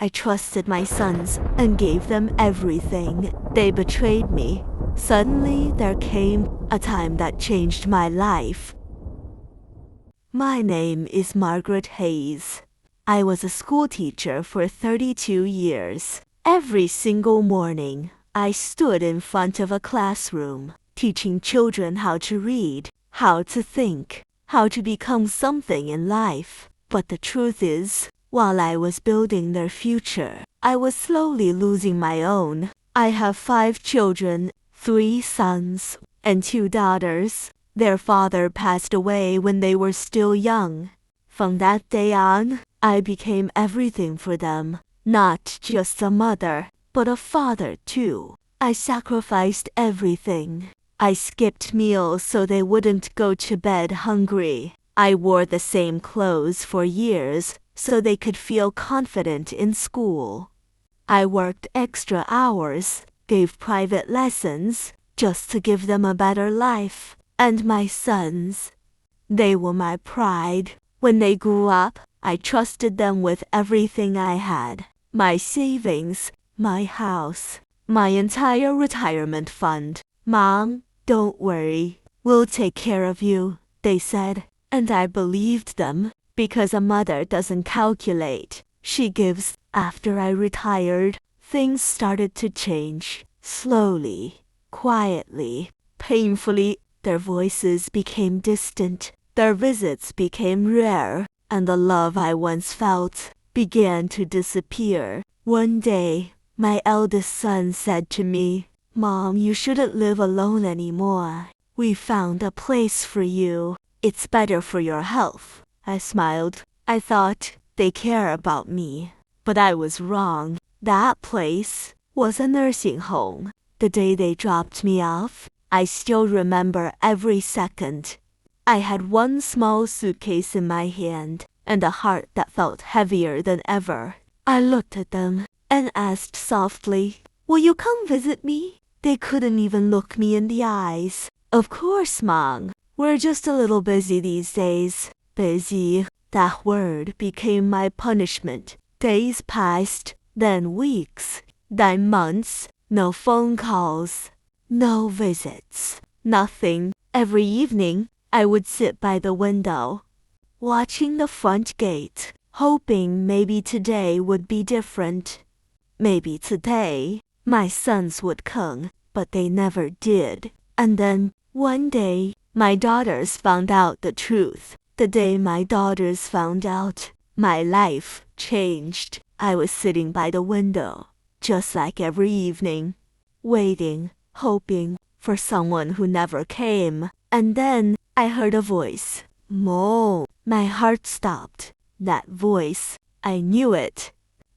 I trusted my sons and gave them everything. They betrayed me. Suddenly, there came a time that changed my life. My name is Margaret Hayes. I was a school teacher for 32 years. Every single morning, I stood in front of a classroom, teaching children how to read, how to think, how to become something in life. But the truth is, while I was building their future, I was slowly losing my own. I have 5 children, 3 sons and 2 daughters. Their father passed away when they were still young. From that day on, I became everything for them. Not just a mother, but a father too. I sacrificed everything. I skipped meals so they wouldn't go to bed hungry. I wore the same clothes for years so they could feel confident in school. I worked extra hours, gave private lessons, just to give them a better life. And my sons, they were my pride. When they grew up, I trusted them with everything I had. My savings, my house, my entire retirement fund. Mom, don't worry. We'll take care of you, they said. And I believed them, because a mother doesn't calculate. She gives. After I retired, things started to change. Slowly, quietly, painfully. Their voices became distant. Their visits became rare. And the love I once felt began to disappear. One day, my eldest son said to me, "Mom, you shouldn't live alone anymore. We found a place for you. It's better for your health." I smiled. I thought they care about me. But I was wrong. That place was a nursing home. The day they dropped me off, I still remember every second. I had one small suitcase in my hand and a heart that felt heavier than ever. I looked at them and asked softly, "Will you come visit me?" They couldn't even look me in the eyes. "Of course, Mom. We're just a little busy these days." Busy. That word became my punishment. Days passed, then weeks, then months. No phone calls, no visits, nothing. Every evening, I would sit by the window, watching the front gate, hoping maybe today would be different. Maybe today, my sons would come, but they never did. And then, one day, my daughters found out the truth. The day my daughters found out, my life changed. I was sitting by the window, just like every evening, waiting, hoping for someone who never came. And then I heard a voice. Mom. My heart stopped. That voice, I knew it.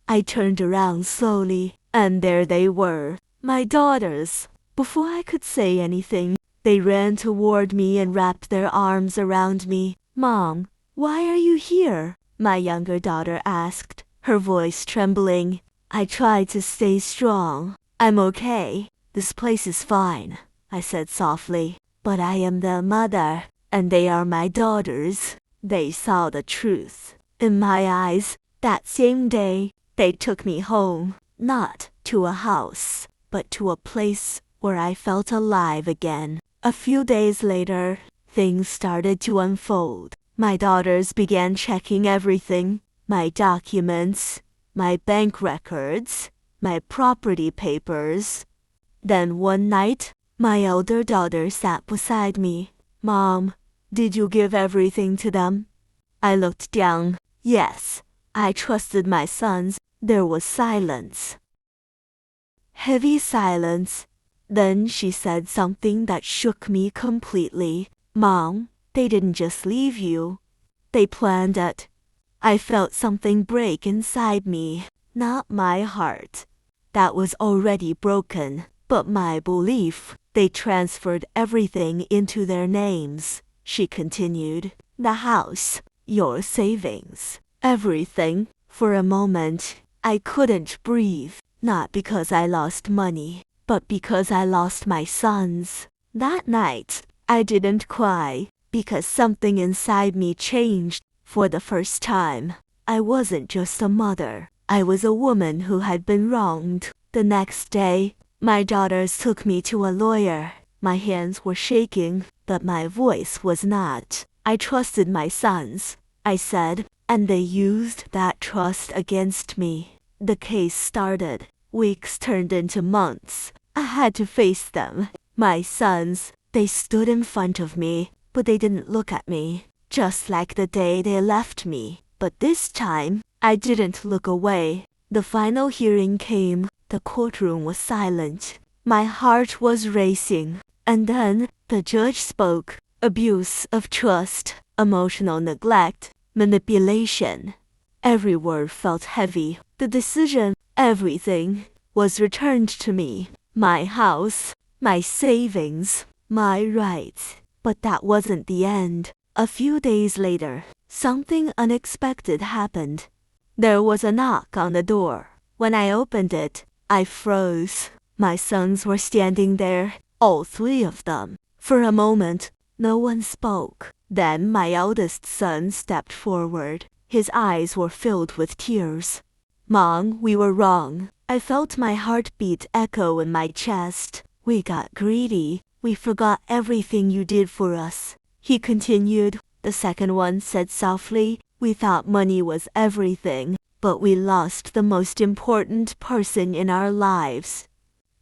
I turned around slowly, and there they were, my daughters. Before I could say anything, they ran toward me and wrapped their arms around me. "Mom, why are you here?" my younger daughter asked, her voice trembling. I tried to stay strong. "I'm okay. This place is fine," I said softly. "But I am their mother, and they are my daughters." They saw the truth. In my eyes, that same day, they took me home. Not to a house, but to a place where I felt alive again. A few days later, things started to unfold. My daughters began checking everything. My documents, my bank records, my property papers. Then one night, my elder daughter sat beside me. "Mom, did you give everything to them?" I looked down. Yes, I trusted my sons. There was silence. Heavy silence. Then she said something that shook me completely. "Mom, they didn't just leave you. They planned it." I felt something break inside me. Not my heart. That was already broken. But my belief. They transferred everything into their names. She continued. "The house, your savings, everything." For a moment, I couldn't breathe. Not because I lost money, but because I lost my sons. That night, I didn't cry, because something inside me changed. For the first time, I wasn't just a mother. I was a woman who had been wronged. The next day, my daughters took me to a lawyer. My hands were shaking, but my voice was not. I trusted my sons, I said, and they used that trust against me. The case started. Weeks turned into months. I had to face them. My sons, they stood in front of me, but they didn't look at me, just like the day they left me. But this time, I didn't look away. The final hearing came. The courtroom was silent. My heart was racing. And then, the judge spoke. Abuse of trust, emotional neglect, manipulation. Every word felt heavy. The decision, everything, was returned to me. My house, my savings, my rights. But that wasn't the end. A few days later, something unexpected happened. There was a knock on the door. When I opened it, I froze. My sons were standing there, all three of them. For a moment, no one spoke. Then my eldest son stepped forward. His eyes were filled with tears. Mom, we were wrong. I felt my heartbeat echo in my chest. We got greedy. We forgot everything you did for us. He continued. The second one said softly, we thought money was everything, but we lost the most important person in our lives.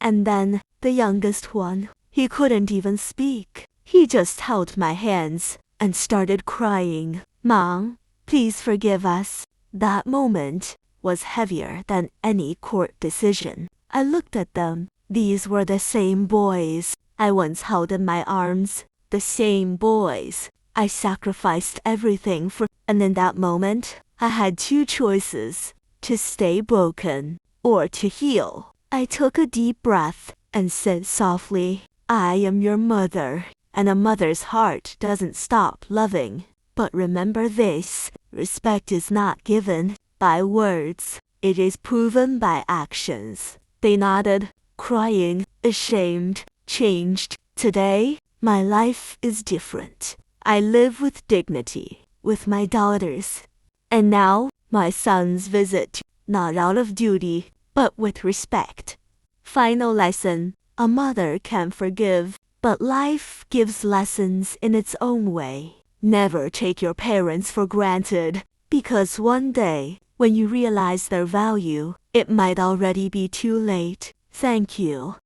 And then, the youngest one, he couldn't even speak. He just held my hands and started crying. Mom, please forgive us. That moment was heavier than any court decision. I looked at them. These were the same boys I once held in my arms. The same boys I sacrificed everything for. And in that moment, I had two choices: to stay broken or to heal. I took a deep breath and said softly, I am your mother, and a mother's heart doesn't stop loving. But remember this, respect is not given by words. It is proven by actions. They nodded, crying, ashamed, changed. Today, my life is different. I live with dignity, with my daughters. And now, my sons visit, not out of duty, but with respect. Final lesson. A mother can forgive, but life gives lessons in its own way. Never take your parents for granted, because one day, when you realize their value, it might already be too late. Thank you.